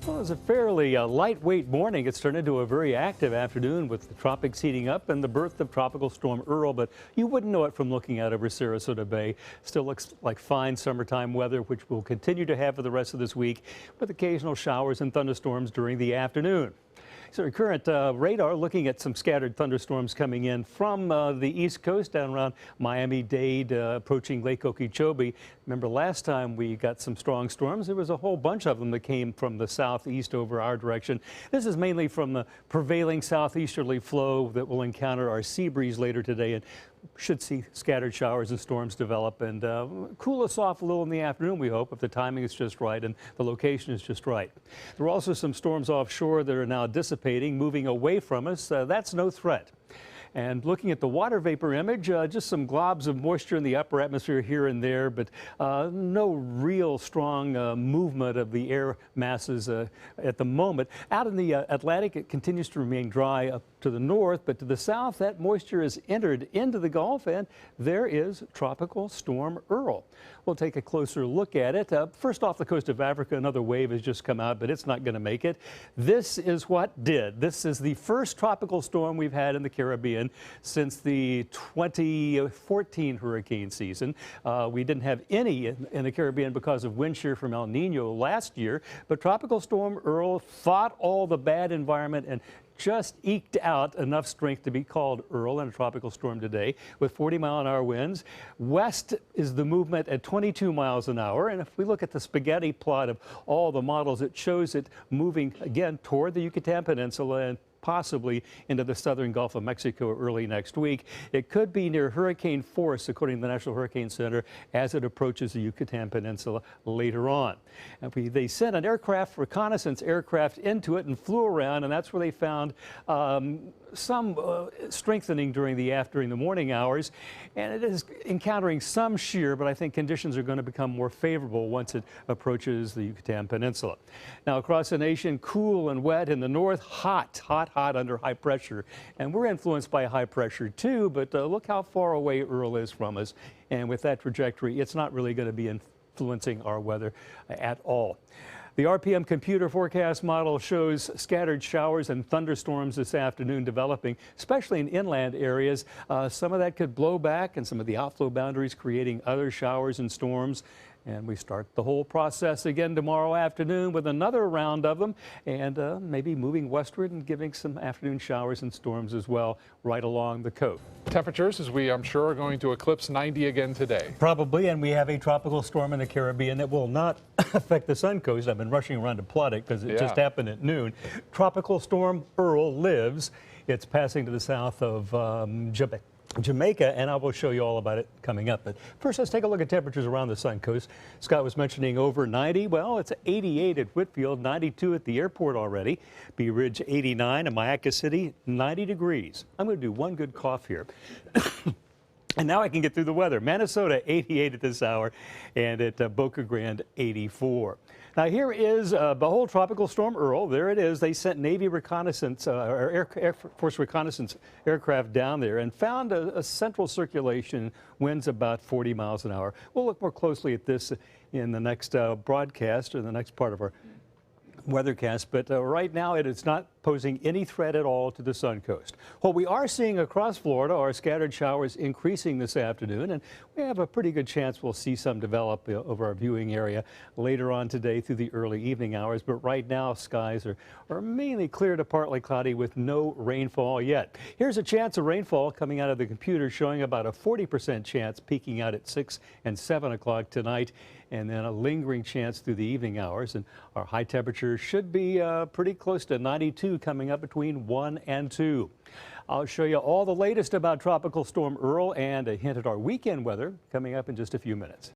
Well, it was a fairly lightweight morning. It's turned into a very active afternoon with the tropics heating up and the birth of Tropical Storm Earl, but you wouldn't know it from looking out over Sarasota Bay. Still looks like fine summertime weather, which we'll continue to have for the rest of this week, with occasional showers and thunderstorms during the afternoon. So our current radar looking at some scattered thunderstorms coming in from the East Coast down around Miami-Dade, approaching Lake Okeechobee. Remember last time we got some strong storms, there was a whole bunch of them that came from the southeast over our direction. This is mainly from the prevailing southeasterly flow that will encounter our sea breeze later today and should see scattered showers and storms develop and cool us off a little in the afternoon, we hope, if the timing is just right and the location is just right. There are also some storms offshore that are now dissipating, moving away from us. That's no threat. And looking at the water vapor image, just some globs of moisture in the upper atmosphere here and there, but no real strong movement of the air masses at the moment. Out in the Atlantic, it continues to remain dry up to the north, but to the south, that moisture has entered into the Gulf, and there is Tropical Storm Earl. We'll take a closer look at it. First off the coast of Africa, another wave has just come out, but it's not going to make it. This is what did. This is the first tropical storm we've had in the Caribbean since the 2014 hurricane season. We didn't have any in the Caribbean because of wind shear from El Nino last year, but Tropical Storm Earl fought all the bad environment and just eked out enough strength to be called Earl and a tropical storm today with 40-mile-an-hour winds. West is the movement at 22 miles an hour. And if we look at the spaghetti plot of all the models, it shows it moving again toward the Yucatan Peninsula and possibly into the southern Gulf of Mexico early next week. It could be near hurricane force, according to the National Hurricane Center, as it approaches the Yucatan Peninsula later on. And they sent an reconnaissance aircraft into it and flew around, and that's where they found some strengthening during the morning hours, and it is encountering some shear, but I think conditions are going to become more favorable once it approaches the Yucatan Peninsula. Now across the nation, cool and wet in the north, hot under high pressure, and we're influenced by high pressure too, but look how far away Earl is from us, and with that trajectory, it's not really going to be influencing our weather at all. The RPM computer forecast model shows scattered showers and thunderstorms this afternoon developing, especially in inland areas. Some of that could blow back and some of the outflow boundaries creating other showers and storms. And we start the whole process again tomorrow afternoon with another round of them and maybe moving westward and giving some afternoon showers and storms as well right along the coast. Temperatures, as I'm sure, are going to eclipse 90 again today. Probably, and we have a tropical storm in the Caribbean that will not affect the Suncoast. I've been rushing around to plot it because it just happened at noon. Tropical Storm Earl lives. It's passing to the south of Jamaica, and I will show you all about it coming up. But first, let's take a look at temperatures around the Suncoast. Scott was mentioning over 90. Well, it's 88 at Whitfield, 92 at the airport already. Bee Ridge, 89. In Mayaca City, 90 degrees. I'm going to do one good cough here. And now I can get through the weather. Minnesota, 88 at this hour, and at Boca Grande, 84. Now here is behold Tropical Storm Earl. There it is. They sent Navy reconnaissance or Air Force reconnaissance aircraft down there and found a central circulation, winds about 40 miles an hour. We'll look more closely at this in the next broadcast or the next part of our weathercast, but right now it is not posing any threat at all to the Suncoast. What we are seeing across Florida are scattered showers increasing this afternoon, and we have a pretty good chance we'll see some develop over our viewing area later on today through the early evening hours. But right now, skies are mainly clear to partly cloudy with no rainfall yet. Here's a chance of rainfall coming out of the computer showing about a 40% chance peaking out at 6 and 7 o'clock tonight, and then a lingering chance through the evening hours. And our high temperatures should be pretty close to 92 coming up between 1 and 2. I'll show you all the latest about Tropical Storm Earl and a hint at our weekend weather coming up in just a few minutes.